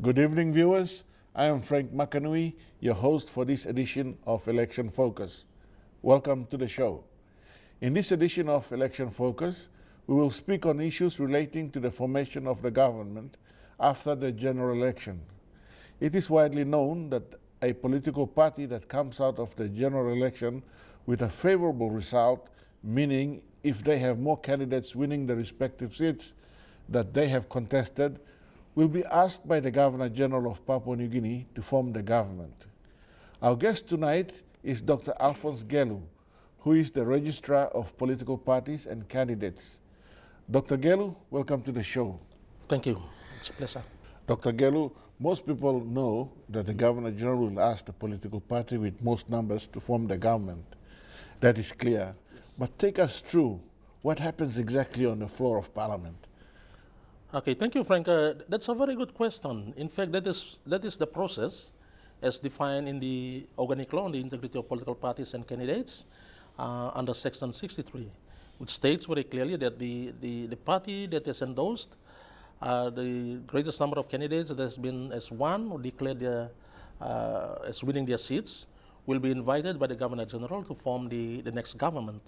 Good evening, viewers. I am Frank Makanui, your host for this edition of Election Focus. Welcome to the show. In this edition of Election Focus, we will speak on issues relating to the formation of the government after the general election. It is widely known that a political party that comes out of the general election with a favorable result, meaning if they have more candidates winning the respective seats that they have contested, will be asked by the Governor General of Papua New Guinea to form the government. Our guest tonight is Dr. Alphonse Gelu, who is the Registrar of Political Parties and Candidates. Dr. Gelu, welcome to the show. Thank you. It's a pleasure. Dr. Gelu, most people know that the Governor General will ask the political party with most numbers to form the government. That is clear. But take us through what happens exactly on the floor of Parliament. Okay, thank you, Frank. That's a very good question. In fact, that is the process as defined in the organic law on the integrity of political parties and candidates under Section 63, which states very clearly that the party that is endorsed the greatest number of candidates that has been as one or declared as winning their seats will be invited by the Governor General to form the next government.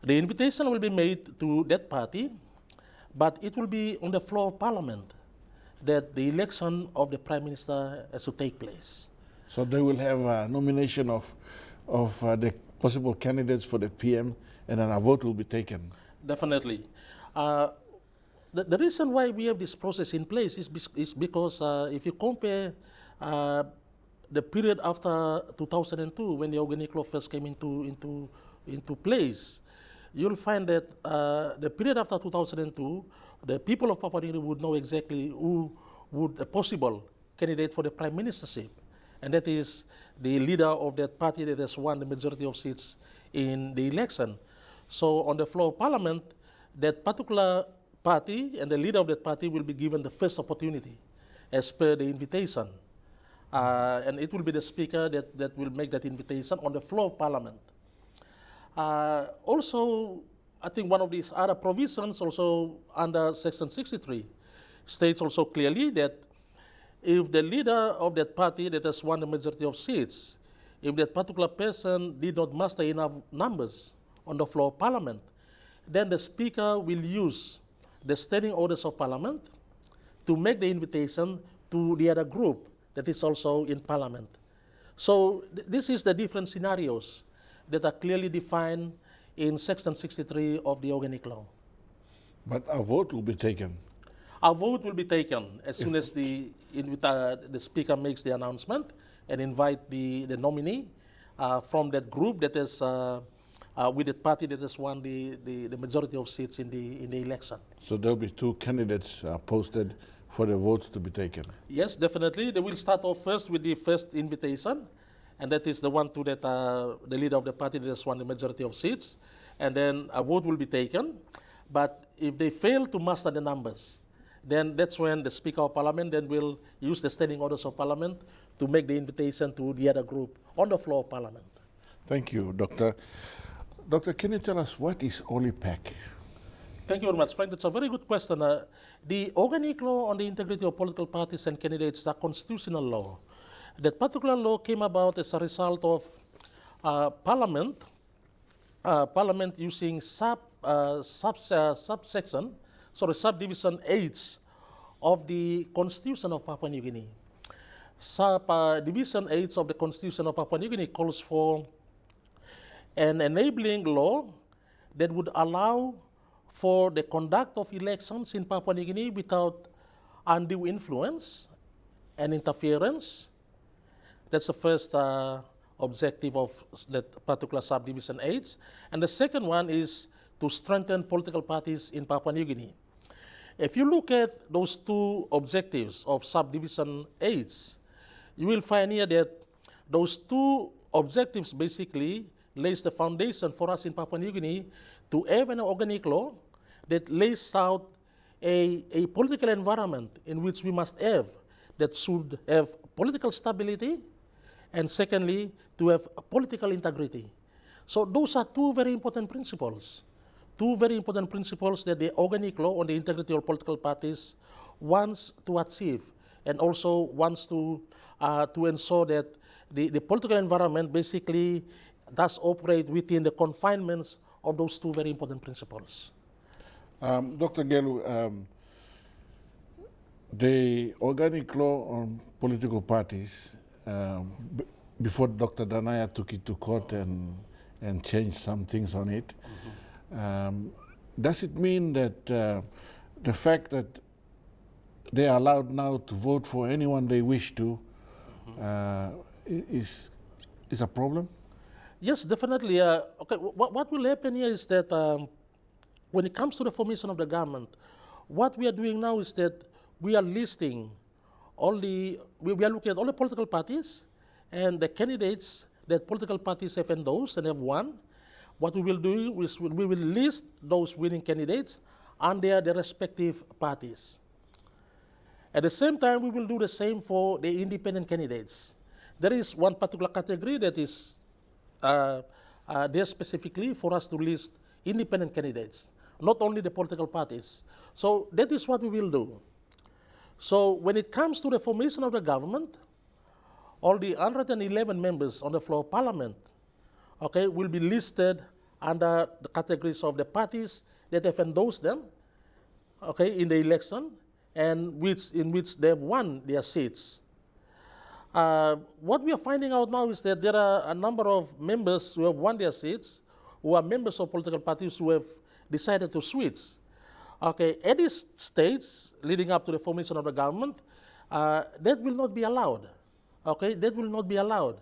The invitation will be made to that party, but it will be on the floor of Parliament that the election of the Prime Minister has to take place. So they will have a nomination of the possible candidates for the PM, and then a vote will be taken. Definitely. The reason why we have this process in place is because if you compare the period after 2002, when the organic law first came into place, you'll find that the period after 2002, the people of Papua New Guinea would know exactly who would a possible candidate for the prime ministership, and that is the leader of that party that has won the majority of seats in the election. So on the floor of Parliament, that particular party and the leader of that party will be given the first opportunity as per the invitation. And it will be the speaker that will make that invitation on the floor of Parliament. Also, I think one of these other provisions also under Section 63 states also clearly that if the leader of that party that has won the majority of seats, if that particular person did not muster enough numbers on the floor of Parliament, then the speaker will use the standing orders of Parliament to make the invitation to the other group that is also in Parliament. So this is the different scenarios that are clearly defined in Section 63 of the organic law. But a vote will be taken. A vote will be taken as soon as the speaker makes the announcement and invite the nominee from that group that is with the party that has won the majority of seats in the election. So there'll be two candidates posted for the votes to be taken. Yes, definitely. They will start off first with the first invitation, and that is the one to that the leader of the party that has won the majority of seats, and then a vote will be taken. But if they fail to muster the numbers, then that's when the Speaker of Parliament then will use the standing orders of Parliament to make the invitation to the other group on the floor of Parliament. Thank you, Doctor. Doctor, can you tell us what is OLIPAC? Thank you very much, Frank. That's a very good question. The organic law on the integrity of political parties and candidates is a constitutional law. That particular law came about as a result of Parliament using subdivision H of the Constitution of Papua New Guinea. Subdivision H of the Constitution of Papua New Guinea calls for an enabling law that would allow for the conduct of elections in Papua New Guinea without undue influence and interference. That's the first objective of that particular subdivision H. And the second one is to strengthen political parties in Papua New Guinea. If you look at those two objectives of subdivision H, you will find here that those two objectives basically lays the foundation for us in Papua New Guinea to have an organic law that lays out a political environment in which we must have that should have political stability, and secondly, to have political integrity. So those are two very important principles that the organic law on the integrity of political parties wants to achieve and also wants to ensure that the political environment basically does operate within the confinements of those two very important principles. Dr. Gelu, the organic law on political parties, before Dr. Danaya took it to court and changed some things on it, does it mean that the fact that they are allowed now to vote for anyone they wish to is a problem? Yes, definitely. Okay, what will happen here is that when it comes to the formation of the government, what we are doing now is that we are listing we are looking at all the political parties and the candidates that political parties have endorsed and have won. What we will do is we will list those winning candidates under their respective parties. At the same time, we will do the same for the independent candidates. There is one particular category that is there specifically for us to list independent candidates, not only the political parties. So that is what we will do. So when it comes to the formation of the government, all the 111 members on the floor of parliament, okay, will be listed under the categories of the parties that have endorsed them, okay, in the election, and in which they have won their seats. What we are finding out now is that there are a number of members who have won their seats, who are members of political parties who have decided to switch. Okay, at these states leading up to the formation of the government, that will not be allowed. Okay, that will not be allowed.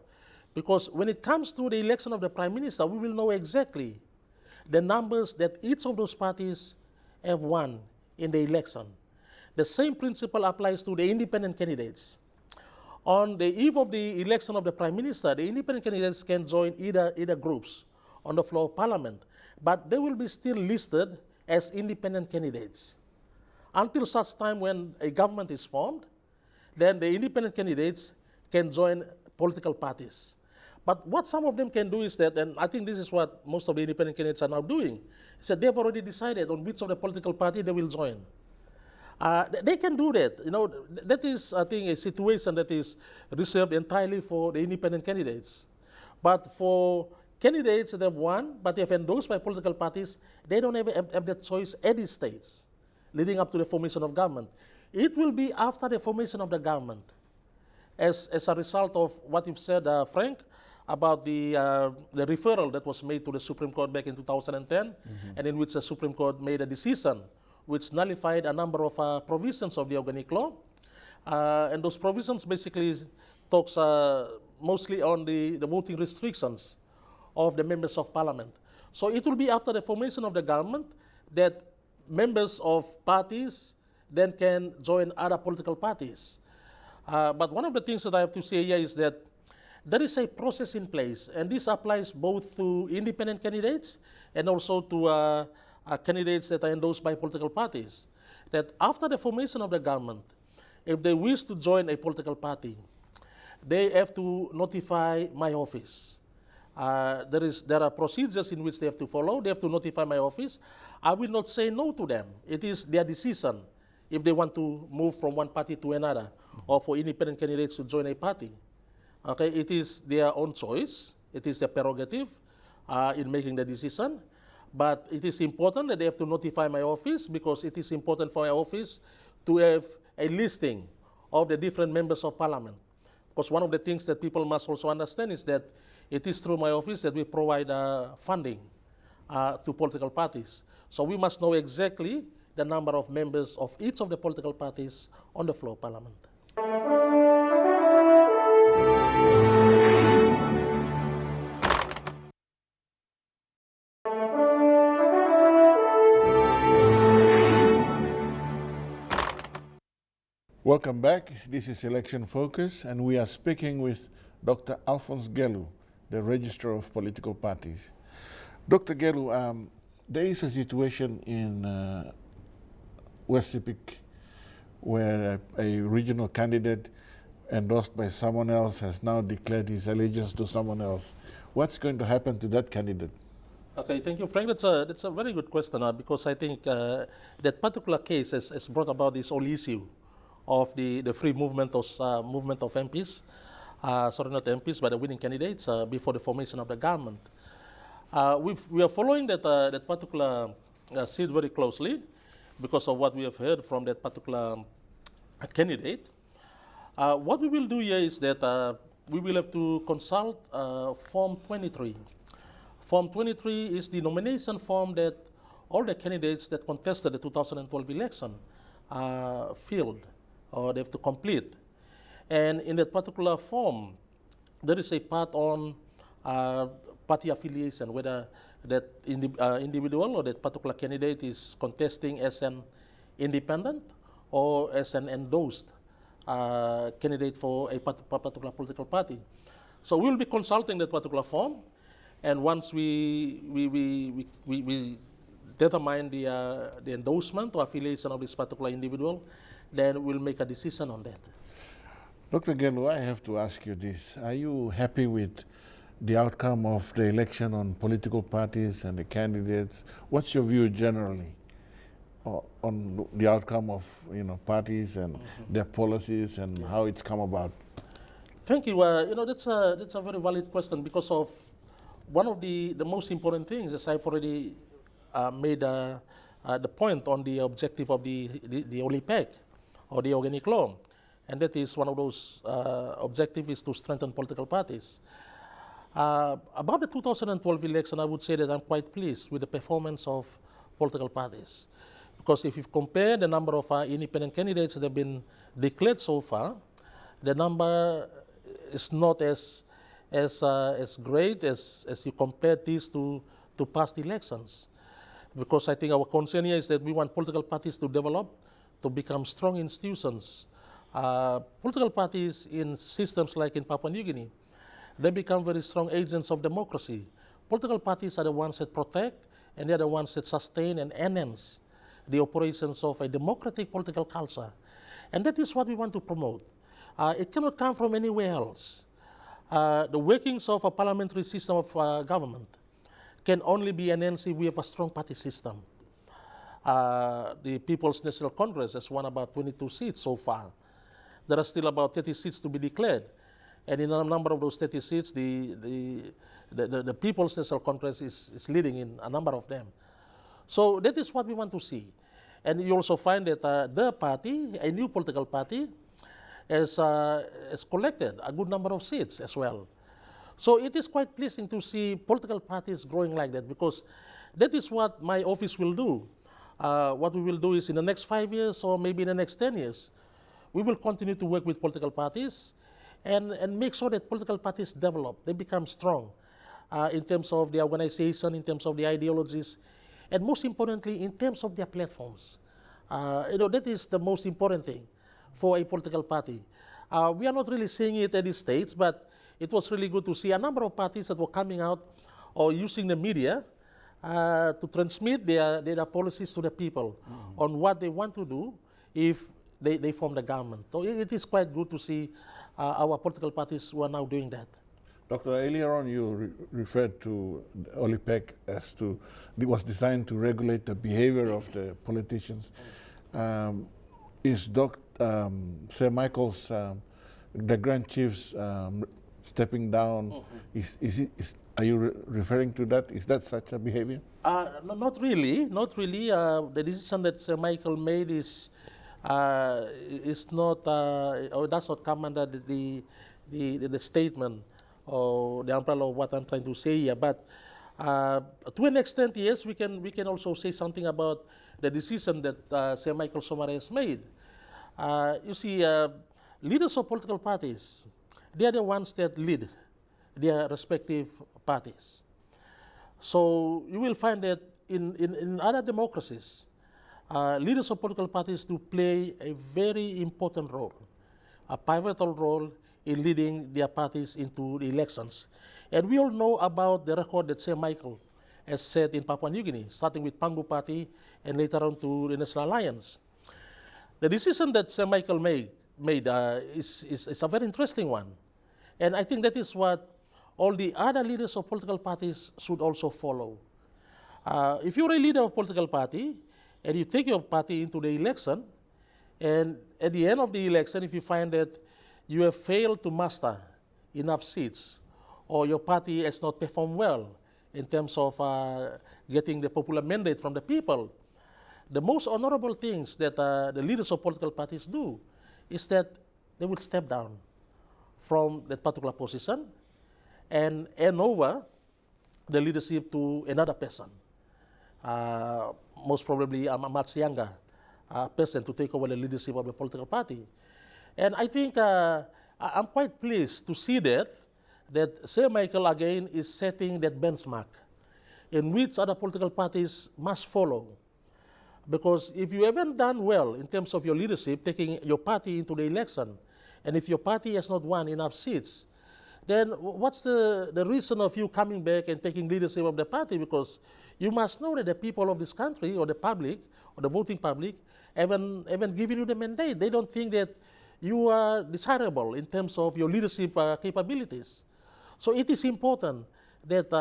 Because when it comes to the election of the prime minister, we will know exactly the numbers that each of those parties have won in the election. The same principle applies to the independent candidates. On the eve of the election of the prime minister, the independent candidates can join either groups on the floor of parliament, but they will be still listed as independent candidates. Until such time when a government is formed, then the independent candidates can join political parties. But what some of them can do is that, and I think this is what most of the independent candidates are now doing, is that they've already decided on which of the political party they will join. They can do that. You know, that is, I think, a situation that is reserved entirely for the independent candidates. But for candidates that have won, but they have endorsed by political parties, they don't have that choice at these states leading up to the formation of government. It will be after the formation of the government, as a result of what you've said, Frank, about the referral that was made to the Supreme Court back in 2010, and in which the Supreme Court made a decision which nullified a number of provisions of the organic law. And those provisions basically talks mostly on the voting restrictions of the members of parliament. So it will be after the formation of the government that members of parties then can join other political parties. But one of the things that I have to say here is that there is a process in place, and this applies both to independent candidates and also to candidates that are endorsed by political parties, that after the formation of the government, if they wish to join a political party, they have to notify my office. There are procedures in which they have to follow. They have to notify my office. I will not say no to them. It is their decision if they want to move from one party to another, or for independent candidates to join a party. Okay, it is their own choice. It is their prerogative in making the decision. But it is important that they have to notify my office, because it is important for my office to have a listing of the different members of parliament. Because one of the things that people must also understand is that it is through my office that we provide funding to political parties. So we must know exactly the number of members of each of the political parties on the floor of parliament. Welcome back. This is Election Focus, and we are speaking with Dr. Alphonse Gelu, the Registrar of Political Parties. Dr. Gelu, there is a situation in West Sepik where a regional candidate endorsed by someone else has now declared his allegiance to someone else. What's going to happen to that candidate? Okay, thank you, Frank. That's a very good question, because I think that particular case has brought about this whole issue of the free movement of MPs, sorry, not MPs, but the winning candidates before the formation of the government. We are following that particular seat very closely because of what we have heard from that particular candidate. What we will do here is that we will have to consult Form 23. Form 23 is the nomination form that all the candidates that contested the 2012 election filled or they have to complete. And in that particular form, there is a part on party affiliation, whether that individual or that particular candidate is contesting as an independent or as an endorsed candidate for a particular political party. So we'll be consulting that particular form, and once we determine the endorsement or affiliation of this particular individual, then we'll make a decision on that. Dr. Gelu, I have to ask you this. Are you happy with the outcome of the election on political parties and the candidates? What's your view generally on the outcome of parties and their policies and how it's come about? Thank you. That's a very valid question because of one of the most important things, as I've already made the point on the objective of the OLIPEC or the organic law, and that is one of those objectives is to strengthen political parties. About the 2012 election, I would say that I'm quite pleased with the performance of political parties. Because if you compare the number of independent candidates that have been declared so far, the number is not as great as you compare this to past elections. Because I think our concern here is that we want political parties to develop, to become strong institutions. Political parties in systems like in Papua New Guinea, they become very strong agents of democracy. Political parties are the ones that protect, and they are the ones that sustain and enhance the operations of a democratic political culture. And that is what we want to promote. It cannot come from anywhere else. The workings of a parliamentary system of government can only be enhanced if we have a strong party system. The People's National Congress has won about 22 seats so far. There are still about 30 seats to be declared. And in a number of those 30 seats, the People's National Congress is leading in a number of them. So that is what we want to see. And you also find that the party, a new political party, has collected a good number of seats as well. So it is quite pleasing to see political parties growing like that, because that is what my office will do. What we will do is in the next 5 years or maybe in the next 10 years, we will continue to work with political parties and make sure that political parties develop, they become strong in terms of the organization, in terms of the ideologies, and most importantly, in terms of their platforms. That is the most important thing for a political party. We are not really seeing it at this stage, but it was really good to see a number of parties that were coming out or using the media to transmit their policies to the people on what they want to do if they form the government. So it is quite good to see our political parties who are now doing that. Doctor, earlier on you referred to OLIPEC as it was designed to regulate the behavior of the politicians. Is Sir Michael's, the Grand Chief's stepping down, are you referring to that? Is that such a behavior? No, not really. The decision that Sir Michael made is not, or does not come under the statement or the umbrella of what I'm trying to say here. But to an extent, yes, we can also say something about the decision that Sir Michael Somare has made. You see, leaders of political parties, they are the ones that lead their respective parties. So you will find that in other democracies, leaders of political parties do play a very important role, a pivotal role in leading their parties into the elections. And we all know about the record that Sir Michael has set in Papua New Guinea, starting with Pangu Party and later on to the National Alliance. The decision that Sir Michael made is a very interesting one. And I think that is what all the other leaders of political parties should also follow. If you're a leader of political party and you take your party into the election And at the end of the election, if you find that you have failed to muster enough seats, or your party has not performed well in terms of getting the popular mandate from the people, the most honorable things that the leaders of political parties do is that they will step down from that particular position and hand over the leadership to another person, most probably a much younger person to take over the leadership of the political party. And I think I'm quite pleased to see that Sir Michael again is setting that benchmark in which other political parties must follow. Because if you haven't done well in terms of your leadership, taking your party into the election, and if your party has not won enough seats, then what's the reason of you coming back and taking leadership of the party? Because you must know that the people of this country, or the public, or the voting public, haven't given you the mandate. They don't think that you are desirable in terms of your leadership capabilities. So it is important that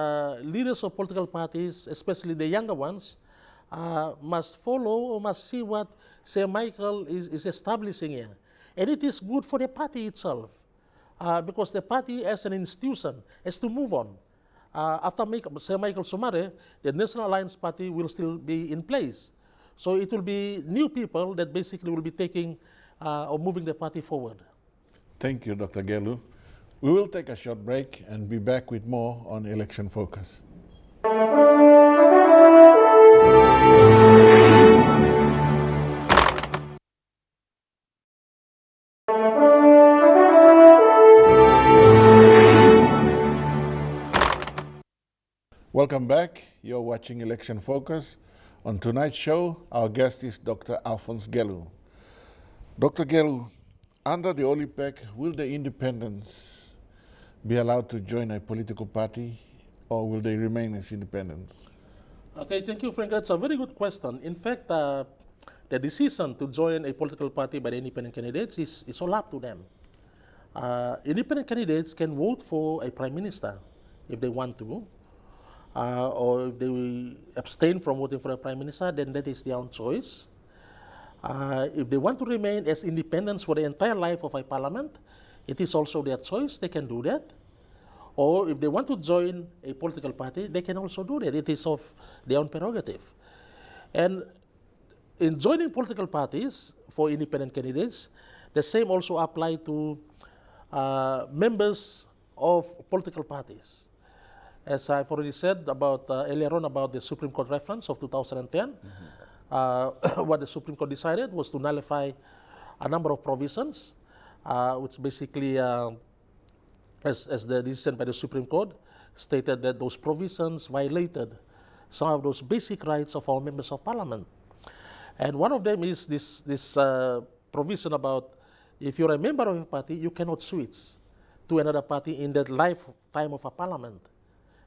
leaders of political parties, especially the younger ones, must follow or must see what Sir Michael is establishing here. And it is good for the party itself, because the party as an institution has to move on. After Sir Michael Sumare, the National Alliance Party will still be in place. So it will be new people that basically will be taking or moving the party forward. Thank you, Dr. Gelu. We will take a short break and be back with more on Election Focus. Welcome back. You're watching Election Focus. On tonight's show, our guest is Dr. Alphonse Gelu. Dr. Gelu, under the OLIPEC, will the independents be allowed to join a political party, or will they remain as independents? Okay, thank you, Frank. That's a very good question. In fact, the decision to join a political party by the independent candidates is all up to them. Independent candidates can vote for a prime minister if they want to, or if they abstain from voting for a prime minister, then that is their own choice. If they want to remain as independents for the entire life of a parliament, it is also their choice. They can do that. Or if they want to join a political party, they can also do that. It is of their own prerogative. And in joining political parties for independent candidates, the same also apply to members of political parties. As I've already said about earlier on about the Supreme Court reference of 2010, what the Supreme Court decided was to nullify a number of provisions, which basically, as the decision by the Supreme Court stated that those provisions violated some of those basic rights of our members of parliament. And one of them is this provision about if you're a member of a party, you cannot switch to another party in the lifetime of a parliament.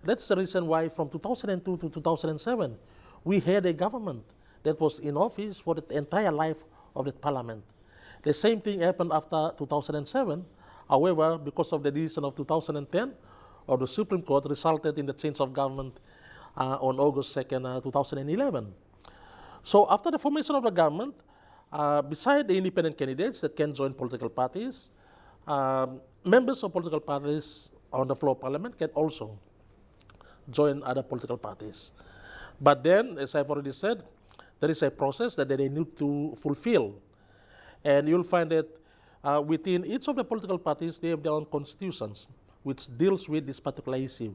That's the reason why from 2002 to 2007, we had a government that was in office for the entire life of the parliament. The same thing happened after 2007. However, because of the decision of 2010 of the Supreme Court resulted in the change of government on August 2nd, 2011. So after the formation of the government, beside the independent candidates that can join political parties, members of political parties on the floor of parliament can also join other political parties. But then, as I've already said, there is a process that they need to fulfill. And you'll find that within each of the political parties, they have their own constitutions, which deals with this particular issue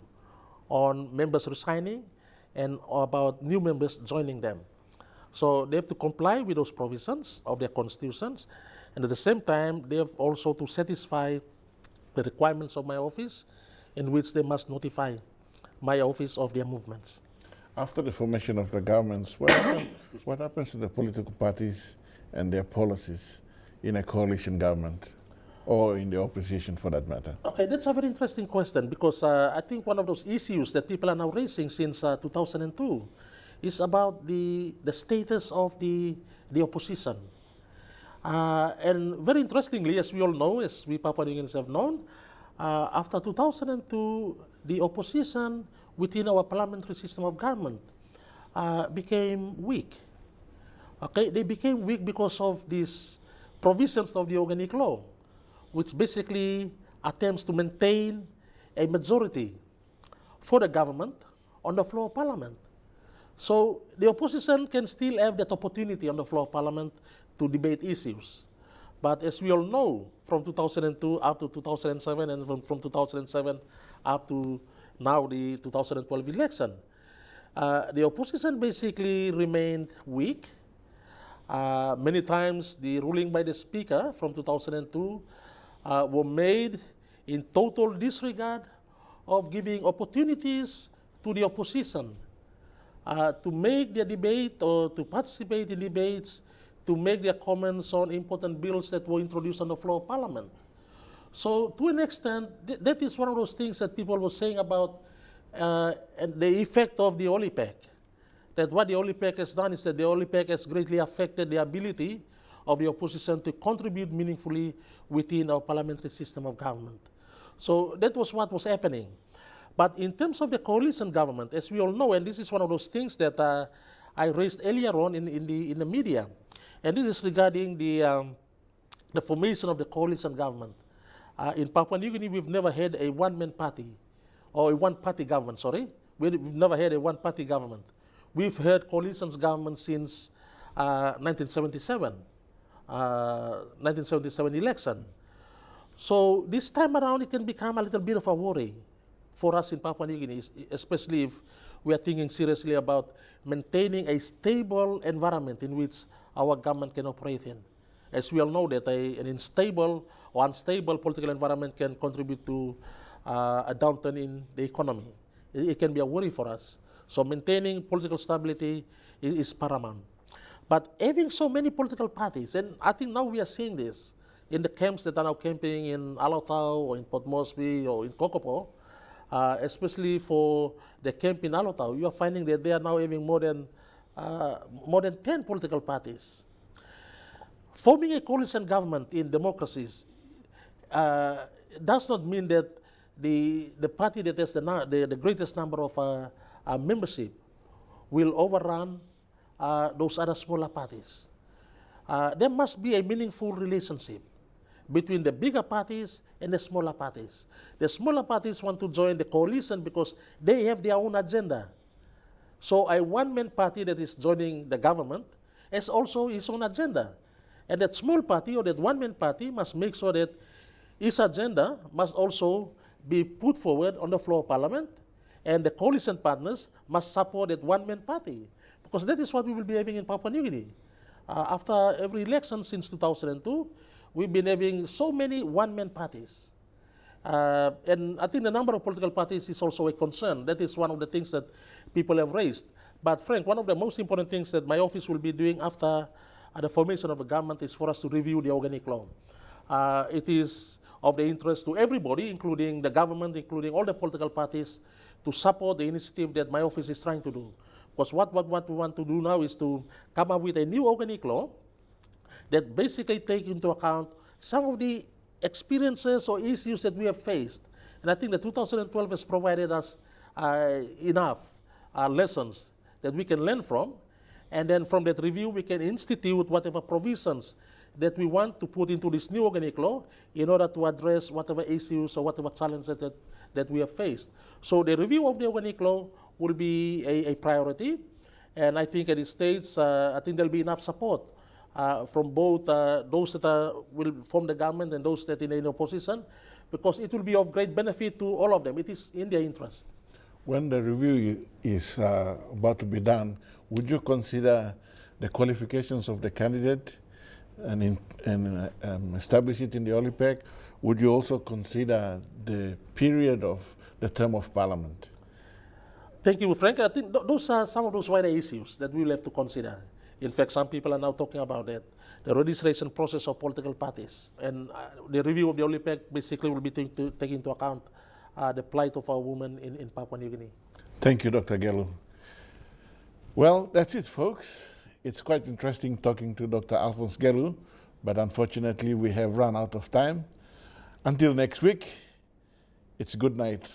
on members resigning and about new members joining them. So they have to comply with those provisions of their constitutions, and at the same time, they have also to satisfy the requirements of my office, in which they must notify my office of their movements. After the formation of the governments, what happens to the political parties and their policies in a coalition government, or in the opposition for that matter? Okay, that's a very interesting question, because I think one of those issues that people are now raising since 2002 is about the status of the opposition. And very interestingly, as we all know, as we Papua New Guineans have known, after 2002, the opposition within our parliamentary system of government became weak. Okay, they became weak because of this provisions of the organic law, which basically attempts to maintain a majority for the government on the floor of parliament. So the opposition can still have that opportunity on the floor of parliament to debate issues. But as we all know, from 2002 up to 2007 and from 2007 up to now the 2012 election, the opposition basically remained weak. Many times the ruling by the speaker from 2002 were made in total disregard of giving opportunities to the opposition to make their debate or to participate in debates, to make their comments on important bills that were introduced on the floor of parliament. So to an extent, that is one of those things that people were saying about the effect of the OLIPEC. That what the OLIPEC has done is that the OLIPEC has greatly affected the ability of the opposition to contribute meaningfully within our parliamentary system of government. So that was what was happening. But in terms of the coalition government, as we all know, and this is one of those things that I raised earlier on in the media, and this is regarding the formation of the coalition government. In Papua New Guinea, we've never had a one-man party, or a one-party government, sorry. We've never had a one-party government. We've had coalitions government since 1977 election. So this time around, it can become a little bit of a worry for us in Papua New Guinea, especially if we are thinking seriously about maintaining a stable environment in which our government can operate in. As we all know that an unstable or unstable political environment can contribute to a downturn in the economy. It can be a worry for us. So maintaining political stability is paramount. But having so many political parties, and I think now we are seeing this in the camps that are now camping in Alotau or in Port Moresby or in Kokopo, especially for the camp in Alotau, you are finding that they are now having more than 10 political parties. Forming a coalition government in democracies does not mean that the party that has the greatest number of membership will overrun those other smaller parties. There must be a meaningful relationship between the bigger parties and the smaller parties. The smaller parties want to join the coalition because they have their own agenda. So a one-man party that is joining the government has also his own agenda. And that small party or that one-man party must make sure that his agenda must also be put forward on the floor of parliament, and the coalition partners must support that one-man party. Because that is what we will be having in Papua New Guinea. After every election since 2002, we've been having so many one-man parties. And I think the number of political parties is also a concern. That is one of the things that people have raised. But Frank, one of the most important things that my office will be doing after the formation of a government is for us to review the organic law. It is of the interest to everybody, including the government, including all the political parties, to support the initiative that my office is trying to do. Because what we want to do now is to come up with a new organic law that basically take into account some of the experiences or issues that we have faced. And I think that 2012 has provided us enough lessons that we can learn from. And then from that review, we can institute whatever provisions that we want to put into this new organic law in order to address whatever issues or whatever challenges that we have faced. So the review of the organic law will be a priority. And I think at this stage, I think there'll be enough support from both those that will form the government and those that are in opposition, because it will be of great benefit to all of them. It is in their interest. When the review is about to be done, would you consider the qualifications of the candidate and establish it in the OLIPEC? Would you also consider the period of the term of parliament? Thank you, Frank. I think those are some of those wider issues that we will have to consider. In fact, some people are now talking about that, the registration process of political parties. And the review of the OLIPEC basically will be taking into account the plight of our women in Papua New Guinea. Thank you, Dr. Gelu. Well, that's it, folks. It's quite interesting talking to Dr. Alphonse Gelu, but unfortunately we have run out of time. Until next week, it's good night